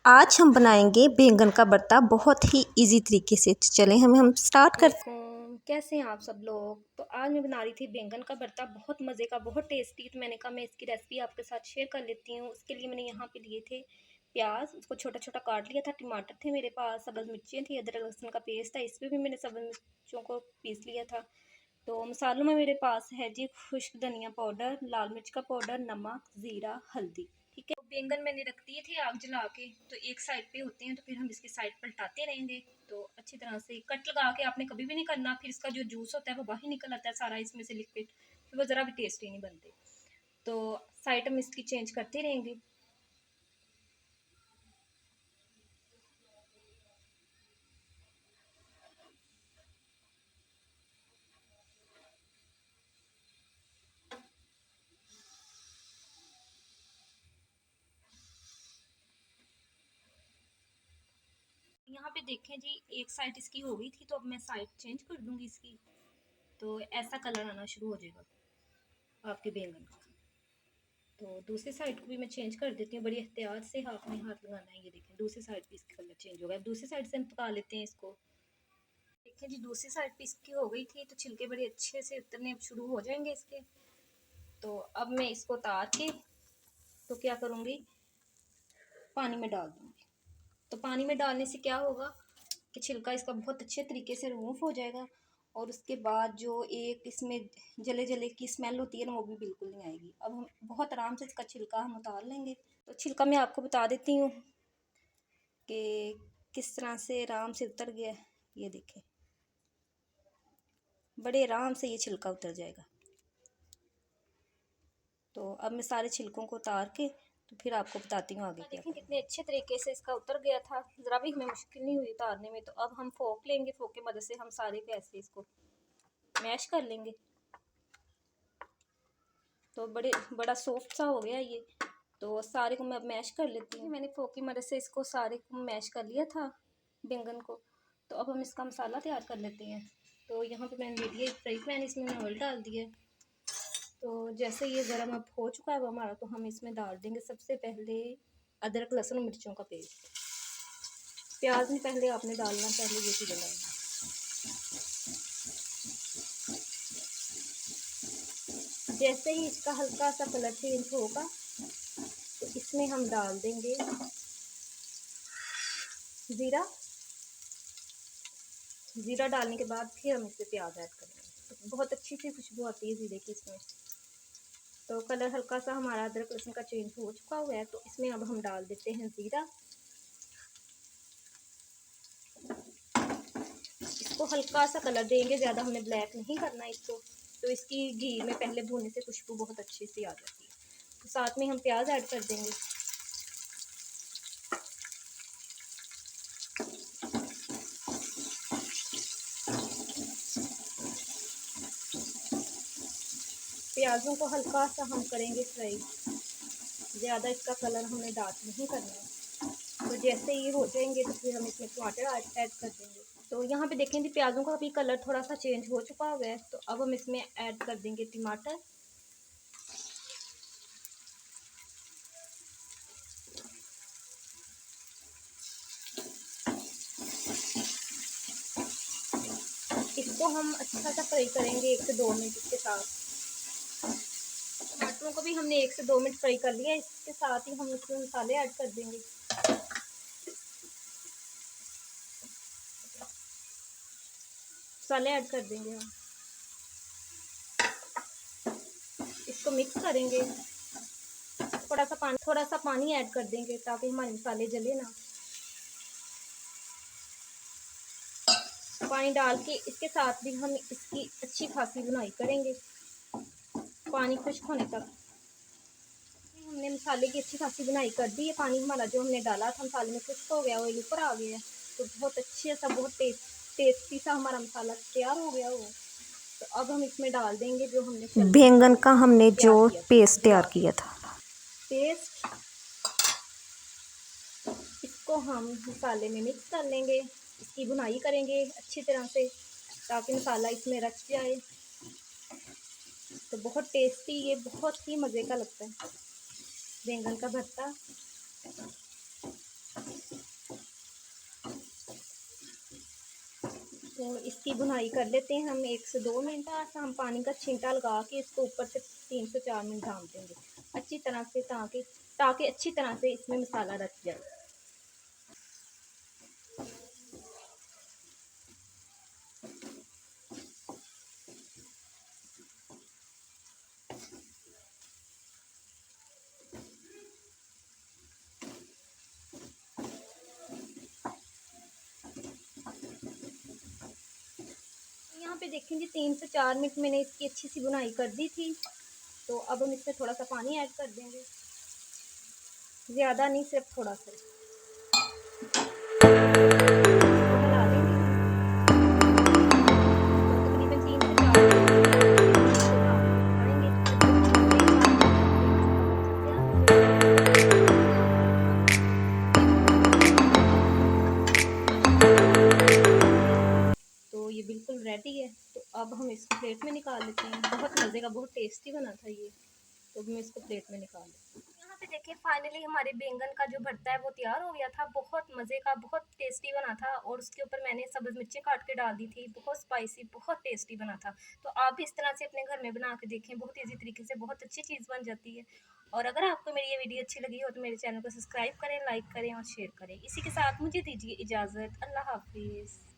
आज हम बनाएंगे बैंगन का भरता बहुत ही इजी तरीके से। चलें हम स्टार्ट करते हैं। कैसे हैं आप सब लोग। तो आज मैं बना रही थी बैंगन का भरता, बहुत मज़े का, बहुत टेस्टी। तो मैंने कहा मैं इसकी रेसिपी आपके साथ शेयर कर लेती हूँ। उसके लिए मैंने यहाँ पे लिए थे प्याज, उसको छोटा छोटा काट लिया था। टमाटर थे मेरे पास, सब्ज़ मिर्चियाँ थी, अदरक लहसुन का पेस्ट था, इसमें भी मैंने सब्ज़ मिर्चों को पीस लिया था। तो मसालों में मेरे पास है जी खुश्क धनिया पाउडर, लाल मिर्च का पाउडर, नमक, ज़ीरा, हल्दी। ठीक है, तो बैंगन मैंने रख दिए थे आग जला के, तो एक साइड पे होते हैं, तो फिर हम इसकी साइड पलटाते रहेंगे। तो अच्छी तरह से कट लगा के आपने कभी भी नहीं करना, फिर इसका जो जूस होता है वो बाहर निकल आता है सारा इसमें से लिक्विड, फिर वो ज़रा भी टेस्टी नहीं बनते। तो साइड हम इसकी चेंज करते रहेंगे। यहाँ पे देखें जी, एक साइड इसकी हो गई थी, तो अब मैं साइड चेंज कर दूंगी इसकी। तो ऐसा कलर आना शुरू हो जाएगा आपके बैंगन का। तो दूसरी साइड को भी मैं चेंज कर देती हूँ, बड़ी एहतियात से हाथ में हाथ लगाना है। ये देखें, दूसरी साइड पे इसका कलर चेंज हो गया। दूसरी साइड से हम पका लेते हैं इसको। देखें जी, दूसरी साइड पे इसकी हो गई थी, तो छिलके बड़े अच्छे से उतरने शुरू हो जाएंगे इसके। तो अब मैं इसको उतार के तो क्या करूँगी, पानी में डाल दूँगी। तो पानी में डालने से क्या होगा कि छिलका इसका बहुत अच्छे तरीके से रिमूव हो जाएगा, और उसके बाद जो एक इसमें जले जले की स्मेल होती है ना, वो भी बिल्कुल नहीं आएगी। अब हम बहुत आराम से इसका छिलका हम उतार लेंगे। तो छिलका मैं आपको बता देती हूँ कि किस तरह से आराम से उतर गया। ये देखें, बड़े आराम से ये छिलका उतर जाएगा। तो अब मैं सारे छिलकों को उतार के तो फिर आपको बताती हूँ आगे क्या। देखें कितने अच्छे तरीके से इसका उतर गया था, ज़रा भी हमें मुश्किल नहीं हुई उतारने में। तो अब हम फोक लेंगे, फोक की मदद से हम सारे को ऐसे इसको मैश कर लेंगे। तो बड़ा सॉफ्ट सा हो गया ये। तो सारे को मैं अब मैश कर लेती हूँ। मैंने फोक की मदद से इसको सारे को मैश कर लिया था बैंगन को। तो अब हम इसका मसाला तैयार कर लेते हैं। तो यहाँ पे मैंने ले लिया फ्राई पैन, इसमें मैंने ऑयल डाल दिया। तो जैसे ये गर्म अब हो चुका है हमारा, तो हम इसमें डाल देंगे सबसे पहले अदरक लहसुन मिर्चों का पेस्ट। प्याज नहीं पहले आपने डालना, पहले ये चीज़ें डालना। जैसे ही इसका हल्का सा कलर चेंज होगा, तो इसमें हम डाल देंगे ज़ीरा। ज़ीरा डालने के बाद फिर हम इसमें प्याज ऐड करेंगे, तो बहुत अच्छी सी खुशबू आती है ज़ीरे की इसमें। तो कलर हल्का सा हमारा अदरक लहसुन का चेंज हो चुका हुआ है, तो इसमें अब हम डाल देते हैं ज़ीरा। इसको हल्का सा कलर देंगे, ज़्यादा हमने ब्लैक नहीं करना इसको। तो इसकी घी में पहले भूनने से खुशबू बहुत अच्छी सी आ जाती है। तो साथ में हम प्याज ऐड कर देंगे। प्याज़ों को हल्का सा हम करेंगे फ्राई, ज़्यादा इसका कलर हमें डार्क नहीं करना है। तो जैसे ये हो जाएंगे तो फिर हम इसमें टमाटर ऐड कर देंगे। तो यहाँ पे देखें कि प्याज़ों का भी कलर थोड़ा सा चेंज हो चुका हुआ है, तो अब हम इसमें ऐड कर देंगे टमाटर। इसको हम अच्छा सा फ्राई करेंगे 1 से 2 मिनट इसके साथ। टमाटरों को भी हमने 1 से 2 मिनट फ्राई कर लिया। इसके साथ ही हम इसमें मसाले ऐड कर देंगे। मसाले ऐड कर देंगे हम, इसको मिक्स करेंगे। थोड़ा सा पानी ऐड कर देंगे ताकि हमारे मसाले जले ना। पानी डाल के इसके साथ भी हम इसकी अच्छी खासी भुनाई करेंगे, पानी खुश्क होने तक। हमने मसाले की अच्छी खासी भुनाई कर दी है। पानी हमारा जो हमने डाला था मसाले में खुश्क हो गया, ऑयल ऊपर आ गया है। तो बहुत अच्छे सा, बहुत टेस्टी सा हमारा मसाला तैयार हो गया हो। तो अब हम इसमें डाल देंगे जो हमने बैंगन का हमने जो तैयार किया पेस्ट जला तैयार के किया था। पेस्ट। इसको हम मसाले में मिक्स कर लेंगे, इसकी भुनाई करेंगे अच्छी तरह से ताकि मसाला इसमें रच जाए। तो बहुत टेस्टी, ये बहुत ही मज़े का लगता है बैंगन का भरता। तो इसकी बुनाई कर लेते हैं हम 1 से 2 मिनट। हम पानी का छींटा लगा के इसको ऊपर से 3 से 4 मिनट ढाँप देंगे अच्छी तरह से, ताकि अच्छी तरह से इसमें मसाला रच जाए। यहाँ पे देखें जी 3 से 4 मिनट मैंने इसकी अच्छी सी बुनाई कर दी थी। तो अब हम इसमें थोड़ा सा पानी ऐड कर देंगे, ज़्यादा नहीं, सिर्फ थोड़ा सा मिला देंगे तकरीबन 3 से 4 तो ये बिल्कुल रेडी है। तो अब हम इसको प्लेट में निकाल लेते हैं। बहुत मज़े का, बहुत टेस्टी बना था ये। तो मैं इसको प्लेट में निकाल लेती हूँ। यहाँ पे देखिए फाइनली हमारे बैंगन का जो भरता है वो तैयार हो गया था। बहुत मज़े का, बहुत टेस्टी बना था और उसके ऊपर मैंने सब्ज़ मिर्चें काट के डाल दी थी। बहुत स्पाइसी, बहुत टेस्टी बना था। तो आप भी इस तरह से अपने घर में बना के देखें, बहुत ईज़ी तरीके से बहुत अच्छी चीज़ बन जाती है। और अगर आपको मेरी ये वीडियो अच्छी लगी हो तो मेरे चैनल को सब्सक्राइब करें, लाइक करें और शेयर करें। इसी के साथ मुझे दीजिए इजाज़त। अल्लाह हाफ़िज़।